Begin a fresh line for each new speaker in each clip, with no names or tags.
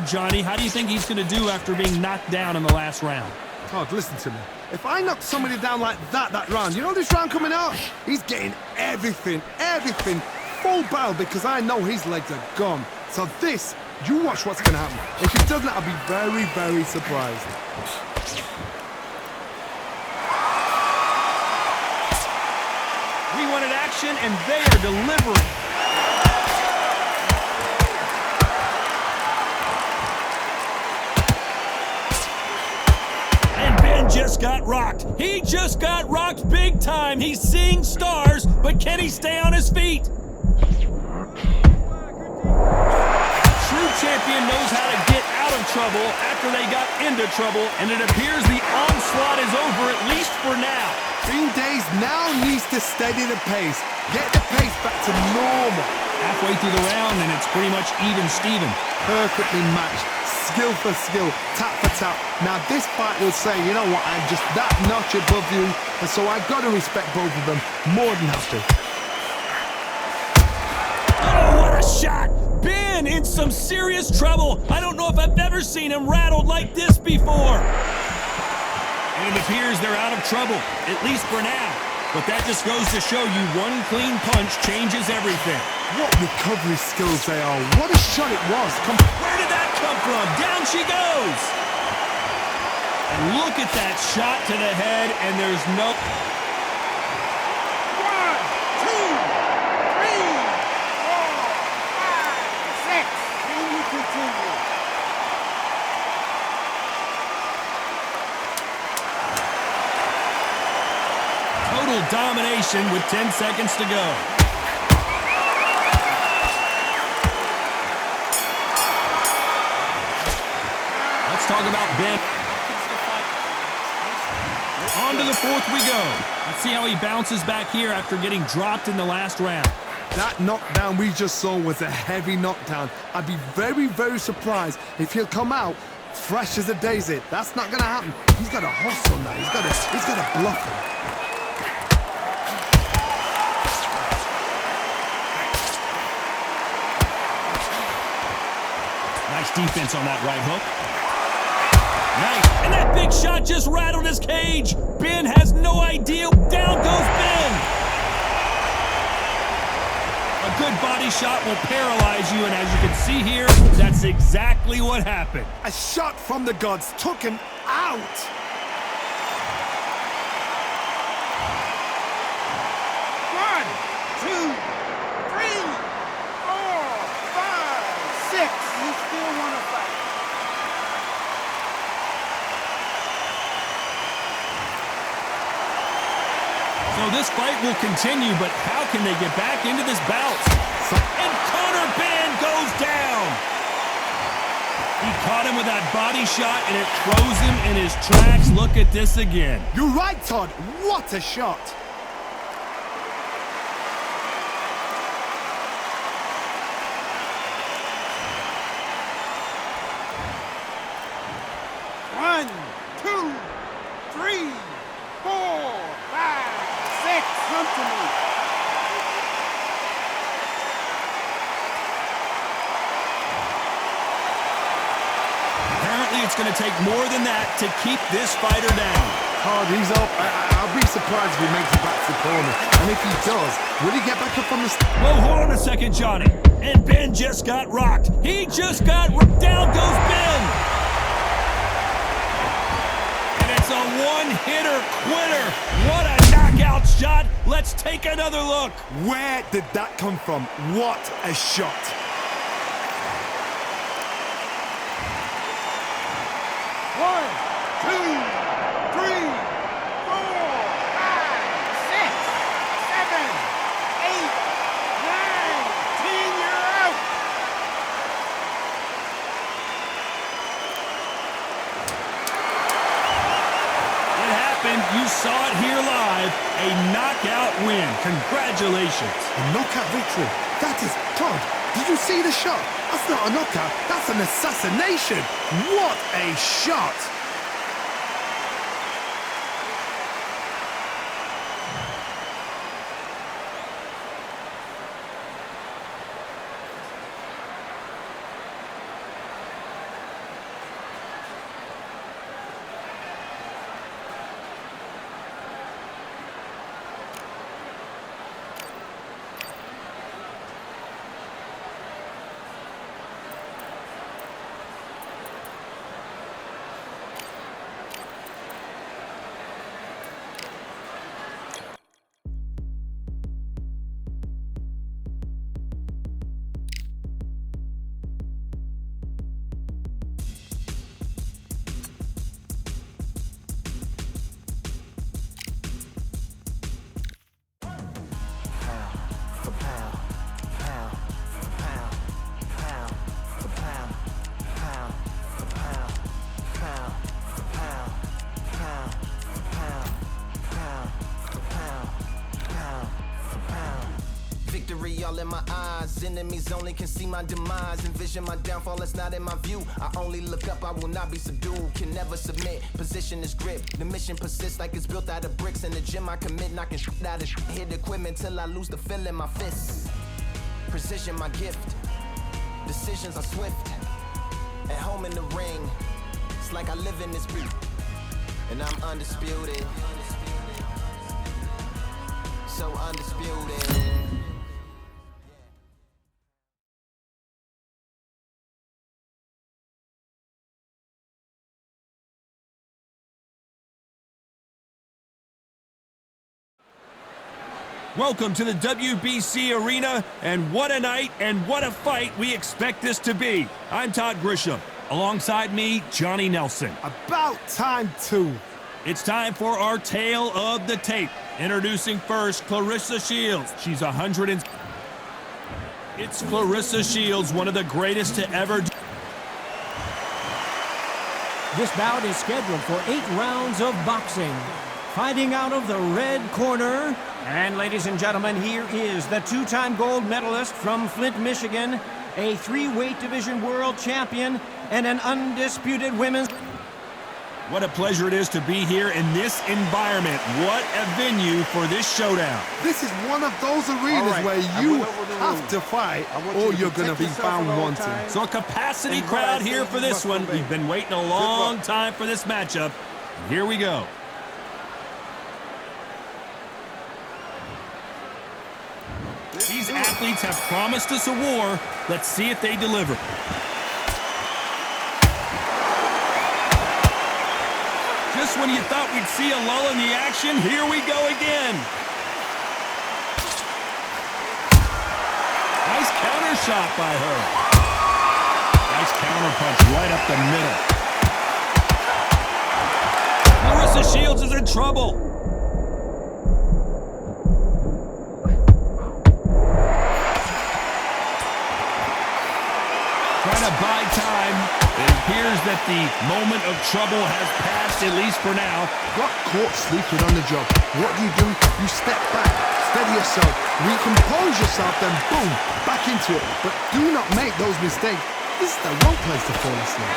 Johnny. How do you think he's going to do after being knocked down in the last round?
Todd, listen to me. If I knock somebody down like that round, you know this round coming out? He's getting everything, full barrel, because I know his legs are gone. So this, you watch what's going to happen. If he doesn't, I'll be very, very surprised.
We wanted action, and they are delivering. Just got rocked. He just got rocked big time. He's seeing stars, but can he stay on his feet? True champion knows how to get out of trouble after they got into trouble, and it appears the onslaught is over, at least for now.
Fiend Days now needs to steady the pace. Get the pace back to normal.
Halfway through the round, and it's pretty much even Steven.
Perfectly matched. Skill for skill, tap for tap. Now this fight will say, you know what, I'm just that notch above you, and so I've got to respect both of them more than have to.
Oh, what a shot! Ben in some serious trouble. I don't know if I've ever seen him rattled like this before. And it appears they're out of trouble, at least for now. But that just goes to show you one clean punch changes everything.
What recovery skills they are. What a shot it was.
Where did that come from? Down she goes. And look at that shot to the head, and there's no... 1, 2, 3, 4, 5, 6. Can you continue? Total domination with 10 seconds to go. Talk about Ben. On to the fourth we go. Let's see how he bounces back here after getting dropped in the last round.
That knockdown we just saw was a heavy knockdown. I'd be very, very surprised if he'll come out fresh as a daisy. That's not going to happen. He's got a hustle now. He's got to bluff him.
Nice defense on that right hook. Nice. And that big shot just rattled his cage. Ben has no idea. Down goes Ben. A good body shot will paralyze you, and as you can see here, that's exactly what happened.
A shot from the gods took him out.
One, 2, 3, 4, 5, 6. You still want to fight?
So this fight will continue, but how can they get back into this bout? And Conor Ben goes down. He caught him with that body shot, and it throws him in his tracks. Look at this again.
You're right, Todd. What a shot.
One, 2, 3, 4, 5, 6. Come to me.
Apparently, it's going to take more than that to keep this fighter down.
Todd, he's up. I'll be surprised if he makes it back to the corner. And if he does, will he get back up on the...
Whoa, hold on a second, Johnny. And Ben just got rocked. He just got rocked. Down goes Ben. It's a one-hitter quitter. What a knockout shot. Let's take another look.
Where did that come from? What a shot.
One, 2, 3, 4, 5, 6, 7, 8, 9, 10. You're out.
It happened. You saw it here live. A knockout win. Congratulations.
A knockout victory. That is... Todd, did you see the shot? That's not a knockout. That's an assassination. What a shot.
all in my eyes. Enemies only can see my demise. Envision my downfall, that's not in my view. I only look up, I will not be subdued. Can never submit, position is grip. The mission persists like it's built out of bricks. In the gym I commit, knocking shit out of shit. Hit equipment till I lose the feel in my fists. Precision my gift. Decisions are swift. At home in the ring, it's like I live in this beat. And I'm undisputed. So undisputed.
Welcome to the WBC Arena, and what a night and what a fight we expect this to be. I'm Todd Grisham. Alongside me, Johnny Nelson.
About time too.
It's time for our tale of the tape. Introducing first, Claressa Shields. She's 100 and... It's Claressa Shields, one of the greatest to ever...
This bout is scheduled for 8 rounds of boxing. Fighting out of the red corner. And ladies and gentlemen, here is the 2-time gold medalist from Flint, Michigan, a 3-weight division world champion, and an undisputed women's...
What a pleasure it is to be here in this environment. What a venue for this showdown.
This is one of those arenas where you have to fight or you're going to be found wanting.
So a capacity crowd here for this one. We've been waiting a long time for this matchup. Here we go. These athletes have promised us a war. Let's see if they deliver. Just when you thought we'd see a lull in the action, here we go again. Nice counter shot by her. Nice counter punch right up the middle. Claressa Shields is in trouble. Trying to buy time. It appears that the moment of trouble has passed, at least for now.
Got caught sleeping on the job. What do? You step back, steady yourself, recompose yourself, then boom, back into it. But do not make those mistakes. This is the wrong place to fall asleep.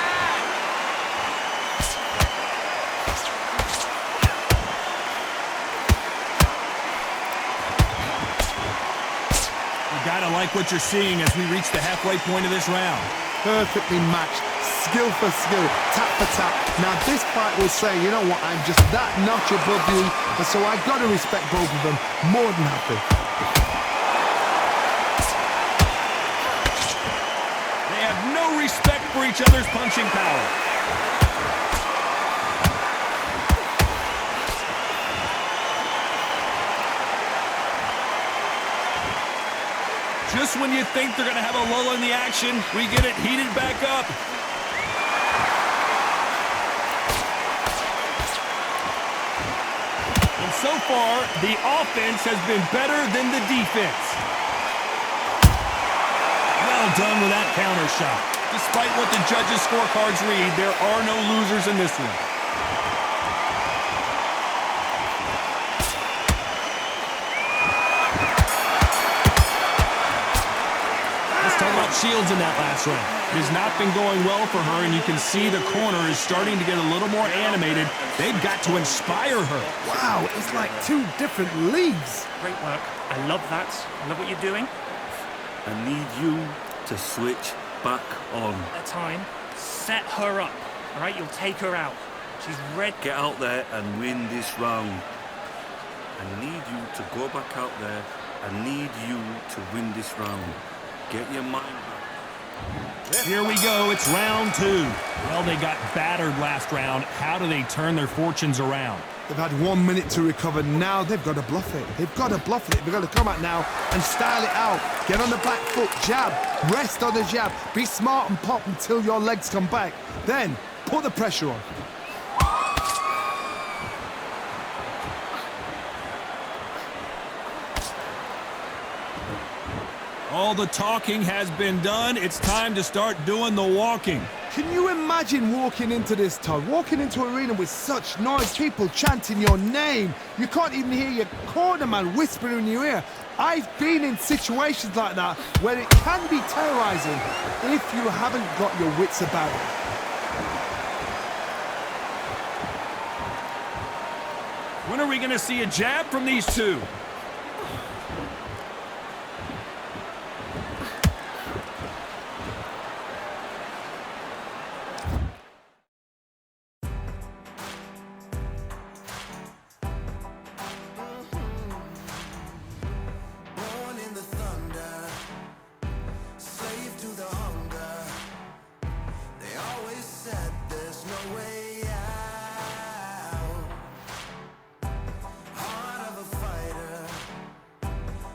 You gotta like what you're seeing as we reach the halfway point of this round.
Perfectly matched, skill for skill, tap for tap. Now this fight will say, you know what, I'm just that notch above you, and so I gotta respect both of them more than happy.
They have no respect for each other's punching power. Just when you think they're going to have a lull in the action, we get it heated back up. And so far, the offense has been better than the defense. Well done with that counter shot. Despite what the judges' scorecards read, there are no losers in this one. Shields in that last round. It has not been going well for her, and you can see the corner is starting to get a little more animated. They've got to inspire her.
Wow, it's like 2 different leagues.
Great work. I love that. I love what you're doing.
I need you to switch back on.
At time, set her up. All right, you'll take her out. She's red.
Get out there and win this round. I need you to go back out there. I need you to win this round. Get your mind back.
Here we go. It's round 2. Well, they got battered last round. How do they turn their fortunes around?
They've had 1 minute to recover. Now they've got to bluff it. They've got to bluff it. They've got to come out now and style it out. Get on the back foot, jab, rest on the jab. Be smart and pop until your legs come back. Then put the pressure on.
All the talking has been done. It's time to start doing the walking.
Can you imagine walking into this, Todd? Walking into an arena with such noise, people chanting your name. You can't even hear your corner man whispering in your ear. I've been in situations like that where it can be terrorizing if you haven't got your wits about it.
When are we going to see a jab from these two?
Born in the thunder, slave to the hunger. They always said there's no way out. Heart of a fighter,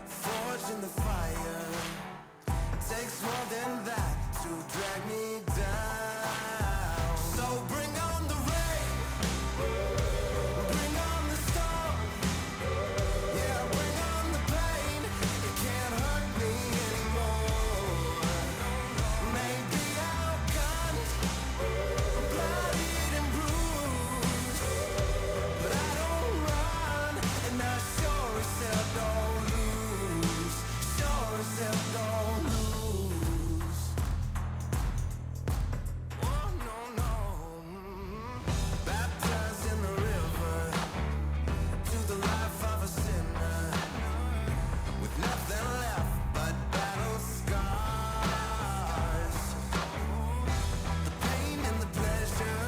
forged in the fire. Takes more than that to drag me down. So bring on the rain, bring on the storm. Yeah, bring on the pain. It can't hurt me anymore. Maybe outgunned, bloodied and bruised, but I don't run, and I sure as hell don't lose. Sure as hell don't lose. Oh no no. Baptized in the river to the life of a sinner, with nothing left but battle scars. The pain and the pleasure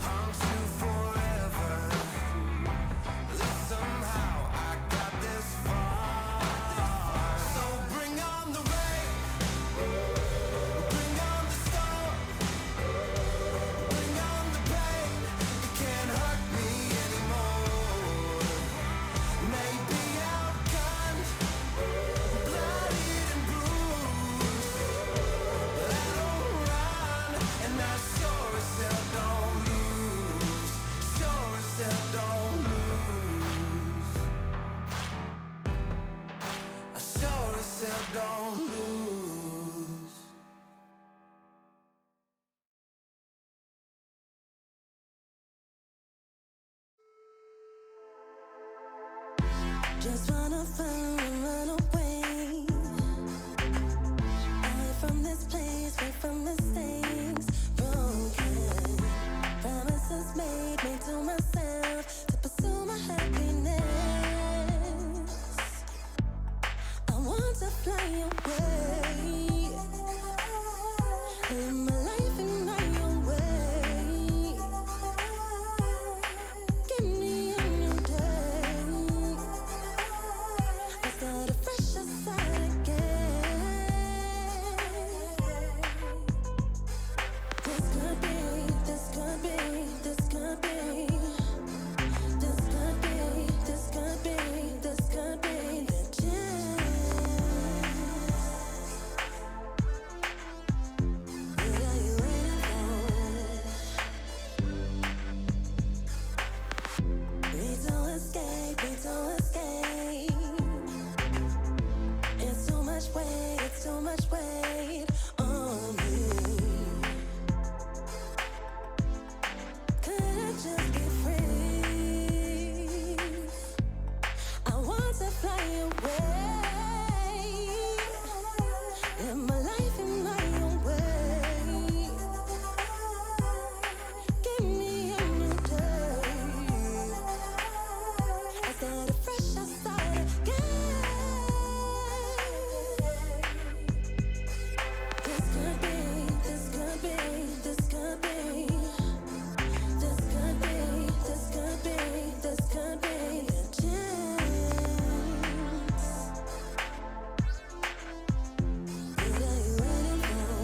haunts you forever. At least somehow I got this far. So bring on the rain, bring on the storm, bring on the pain. It can't hurt me anymore. Maybe outgunned, bloodied and bruised, but I don't run, and I sure as hell don't lose. Sure as hell don't lose. I sure as hell don't lose.
Just wanna find and run away. Away from this place, away from mistakes. Broken promises made to myself to pursue my happiness. I want to fly away. Live my life in my own way. Give me a new day. I start afresh aside again. This could be, this could be, this could be. This could be, this could be, this could be the chance. What are you waiting for? Need to escape, need to escape. It's too much weight, it's too much weight on me. Could I just be free? I want to fly away. Live my life in my own way. Give me a new day. I start afresh, I start again. This could be, this could be, this could be. This could be, this could be, this could be the chance. What are you waiting for?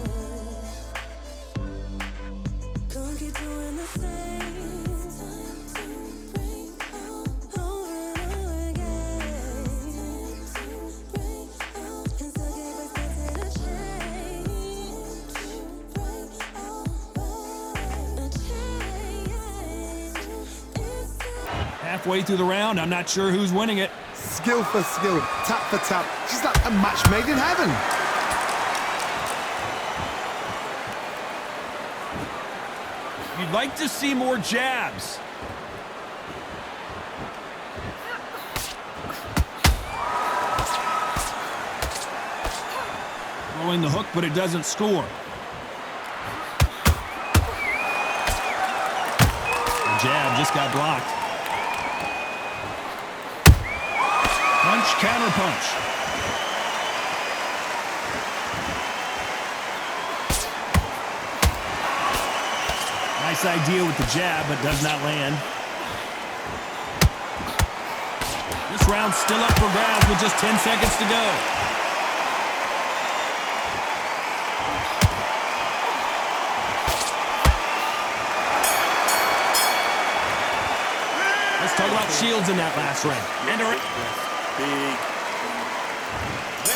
Can't keep doing the same. It's time to break out over and over again. It's time to break out and so give us a change. Break out, a change. It's time.
Halfway through the round, I'm not sure who's winning it.
Skill for skill, tap for tap. She's like a match made in heaven.
You'd like to see more jabs. throwing the hook, but it doesn't score. The jab just got blocked. Punch, counter punch. Nice idea with the jab, but does not land. This round's still up for grabs with just 10 seconds to go. Let's talk about Shields in that last round. And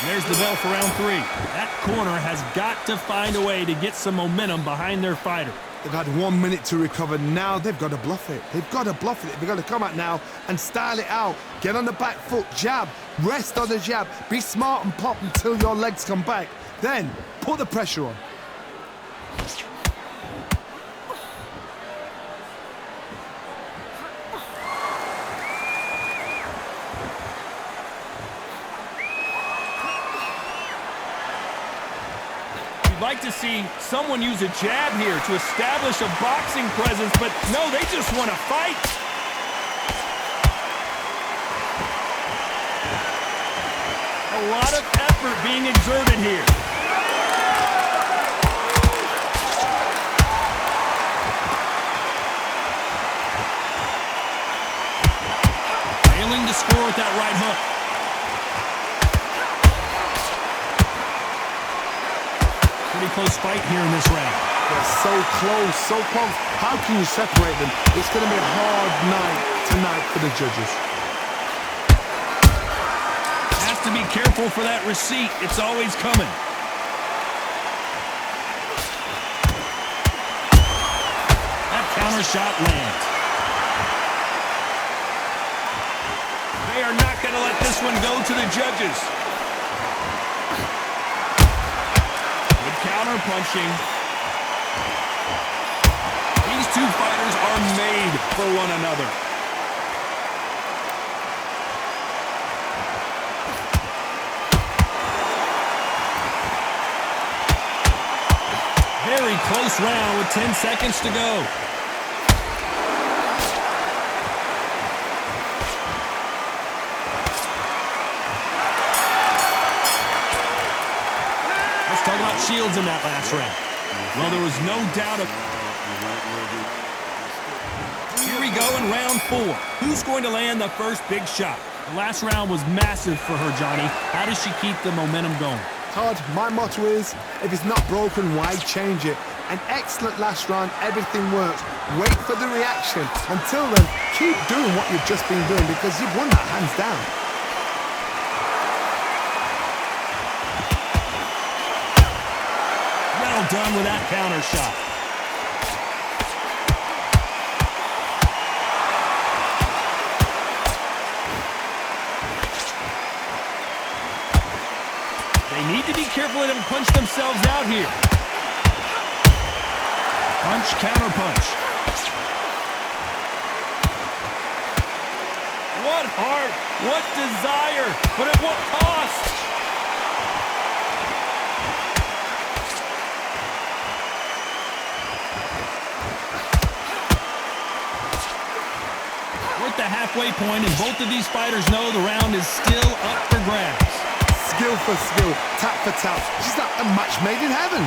there's the bell for round 3. That corner has got to find a way to get some momentum behind their fighter.
They've had 1 minute to recover. Now they've got to bluff it. They've got to bluff it. They've got to come out now and style it out. Get on the back foot, jab, rest on the jab. Be smart and pop until your legs come back. Then put the pressure on.
You'd like to see someone use a jab here to establish a boxing presence, but no, they just want to fight. A lot of effort being exerted here. Failing to score with that right hook. Pretty close fight here in this round.
They're so close, so close. How can you separate them? It's going to be a hard night tonight for the judges.
Has to be careful for that receipt. It's always coming. That counter shot lands. They are not going to let this one go to the judges. Counter punching. These two fighters are made for one another. Very close round with 10 seconds to go. Talk about Shields in that last round. Well, there was no doubt of... Here we go in round 4. Who's going to land the first big shot? The last round was massive for her, Johnny. How does she keep the momentum going?
Todd, my motto is, if it's not broken, why change it? An excellent last round, everything works. Wait for the reaction. Until then, keep doing what you've just been doing because you've won that hands down.
Done with that counter shot. They need to be careful they don't punch themselves out here. Punch, counter punch. What heart, what desire, but at what cost? The halfway point, and both of these fighters know the round is still up for grabs.
Skill for skill, tap for tap. She's like a match made in heaven.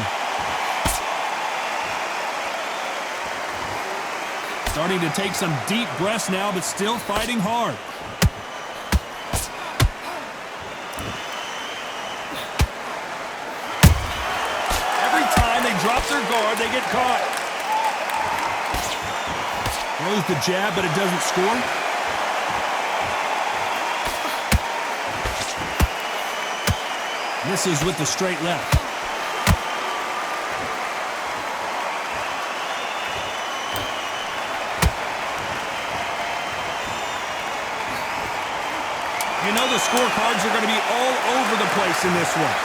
Starting to take some deep breaths now, but still fighting hard. Every time they drop their guard, they get caught. Throws the jab, but it doesn't score. Misses with the straight left. You know the scorecards are going to be all over the place in this one.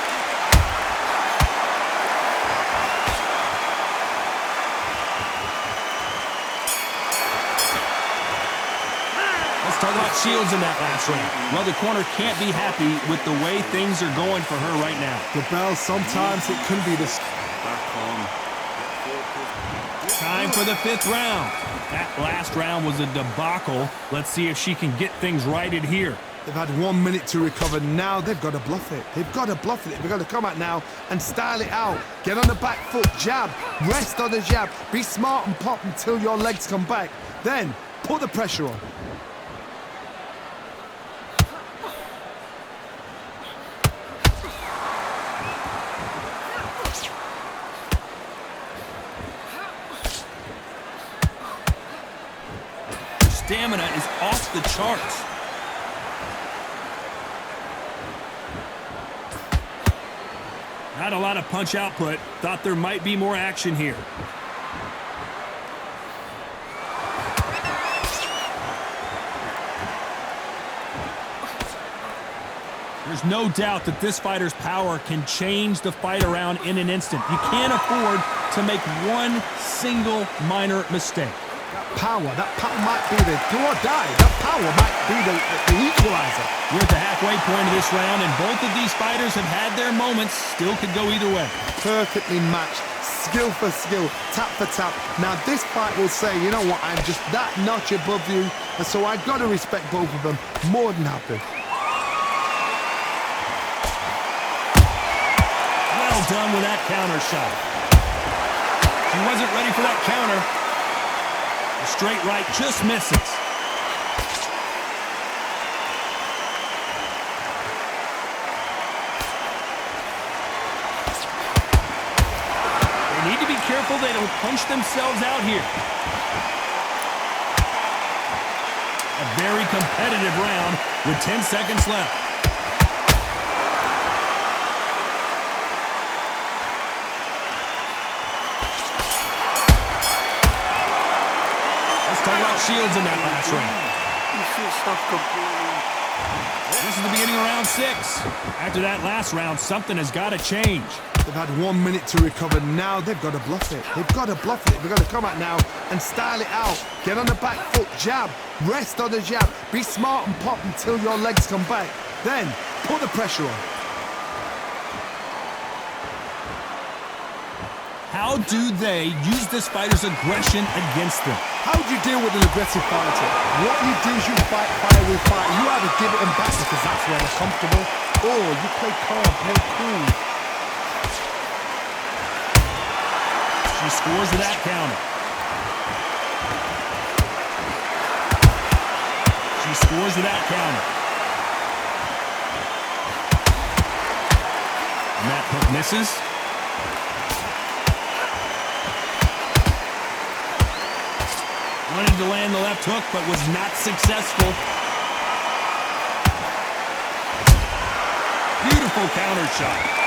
Let's talk talking about Shields in that last round. Well, the corner can't be happy with the way things are going for her right now.
The bell, sometimes it can be the...
Back on.
Time for the 5th round. That last round was a debacle. Let's see if she can get things righted here.
They've had 1 minute to recover. Now they've got to bluff it. They've got to bluff it. They've got to come out now and style it out. Get on the back foot, jab, rest on the jab. Be smart and pop until your legs come back. Then put the pressure on.
Stamina is off the charts. Not a lot of punch output. Thought there might be more action here. There's no doubt that this fighter's power can change the fight around in an instant. You can't afford to make one single minor mistake.
That power might be the do or die. That power might be the equalizer.
We're at the halfway point of this round, and both of these fighters have had their moments. Still could go either way.
Perfectly matched. Skill for skill, tap for tap. Now this fight will say, you know what, I'm just that notch above you, and so I've got to respect both of them. More than happy.
Well done with that counter shot. She wasn't ready for that counter. The straight right just misses. They need to be careful they don't punch themselves out here. A very competitive round with 10 seconds left. Talk about Shields in that last round. This is the beginning of round 6. After that last round, something has got to change.
They've had 1 minute to recover. Now they've got to bluff it. They've got to bluff it. They've got to come out now and style it out. Get on the back foot, jab, rest on the jab. Be smart and pop until your legs come back. Then put the pressure on.
How do they use this fighter's aggression against them?
How do you deal with an aggressive fighter? What you do is you fight fire with fire. You either give it them back because that's where they're comfortable, or you play calm, play cool.
She scores with that counter. She scores with that counter. And that hook misses. Wanted to land the left hook, but was not successful. Beautiful counter shot.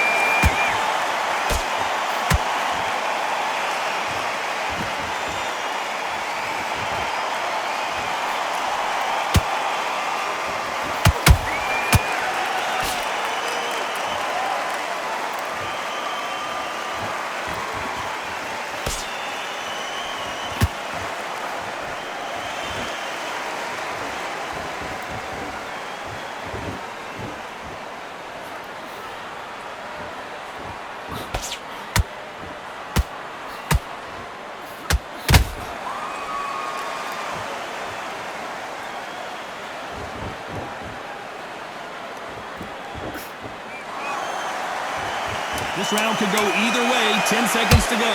This round could go either way. 10 seconds to go.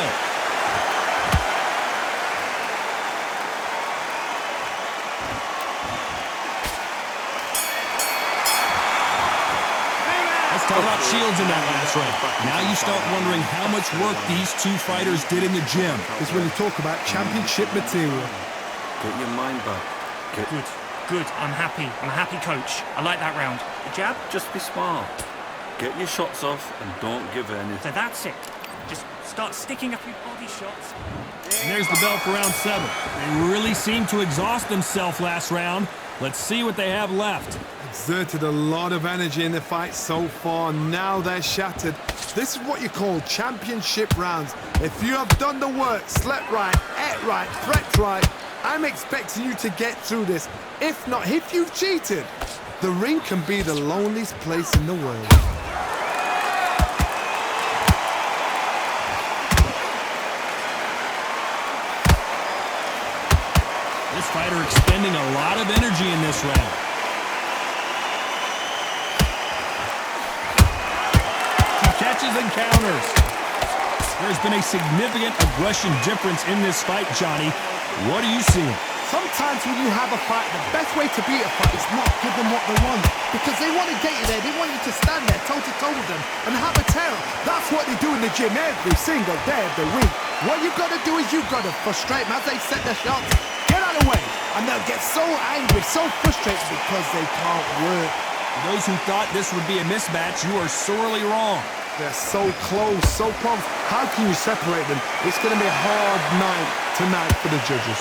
Let's talk about Shields in that last round. Now you start wondering how much work these two fighters did in the gym.
It's when you talk about championship material.
Get your mind back.
Good. I'm happy. I'm a happy coach. I like that round. The jab?
Just be smart. Get your shots off and don't give any.
So that's it. Just start sticking a few body shots.
And there's the bell for round 7. They really seemed to exhaust themselves last round. Let's see what they have left.
Exerted a lot of energy in the fight so far. Now they're shattered. This is what you call championship rounds. If you have done the work, slept right, ate right, prepped right, I'm expecting you to get through this. If not, if you've cheated, the ring can be the loneliest place in the world.
This fighter expending a lot of energy in this round. She catches and counters. There's been a significant aggression difference in this fight, Johnny. What are you seeing?
Sometimes when you have a fight, the best way to beat a fight is not give them what they want. Because they want to get you there. They want you to stand there toe-to-toe with them and have a tail. That's what they do in the gym every single day of the week. What you've got to do is you've got to frustrate them as they set their shots. Get out of the way. And they'll get so angry, so frustrated because they can't work.
For those who thought this would be a mismatch, you are sorely wrong.
They're so close, so close. How can you separate them? It's going to be a hard night tonight for the judges.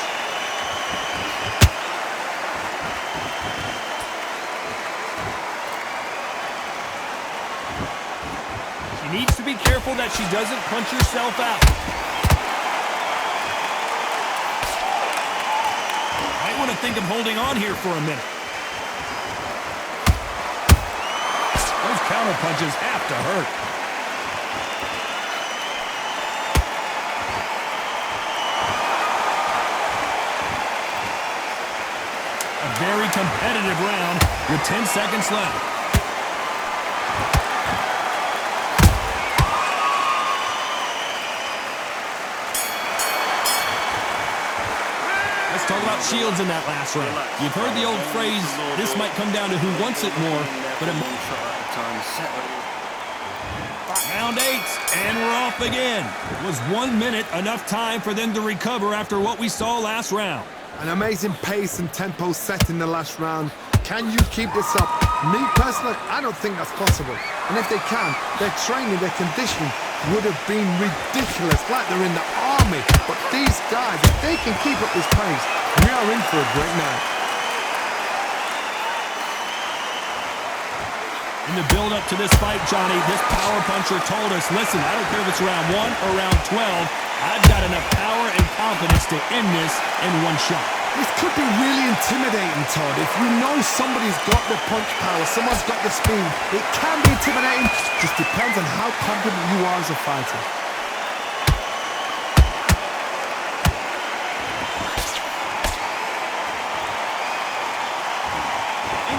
She needs to be careful that she doesn't punch herself out. Might want to think of holding on here for a minute. Those counter punches have to hurt. A very competitive round with 10 seconds left. Let's talk about Shields in that last round. You've heard the old phrase, this might come down to who wants it more, but it might... Round 8, and we're off again. Was 1 minute enough time for them to recover after what we saw last round?
An amazing pace and tempo set in the last round. Can you keep this up? Me personally, I don't think that's possible. And if they can, their training, their conditioning would have been ridiculous, like they're in the army. But these guys, if they can keep up this pace, we are in for a great night.
In the build-up to this fight, Johnny, this power puncher told us, listen, I don't care if it's round 1 or round 12, I've got enough power and confidence to end this in one shot.
This could be really intimidating, Todd. If you know somebody's got the punch power, someone's got the speed, it can be intimidating. Just depends on how confident you are as a fighter.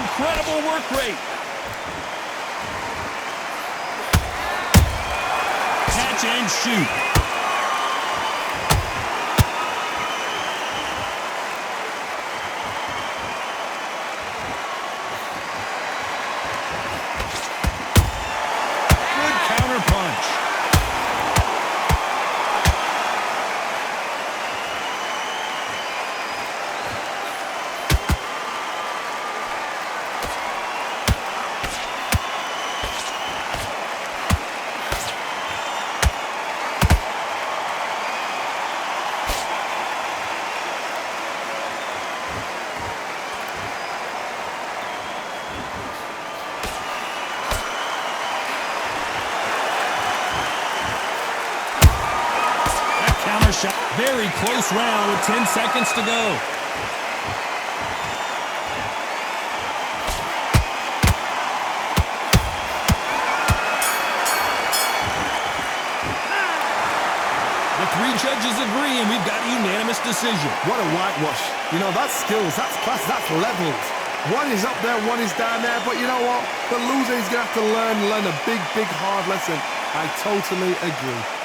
Incredible work rate. Catch and shoot. Good counter punch. Shot. Very close round with 10 seconds to go. The 3 judges agree, and we've got a unanimous decision.
What a whitewash. You know, that's skills, that's class, that's levels. One is up there, one is down there, but you know what? The loser is going to have to learn a big, hard lesson. I totally agree.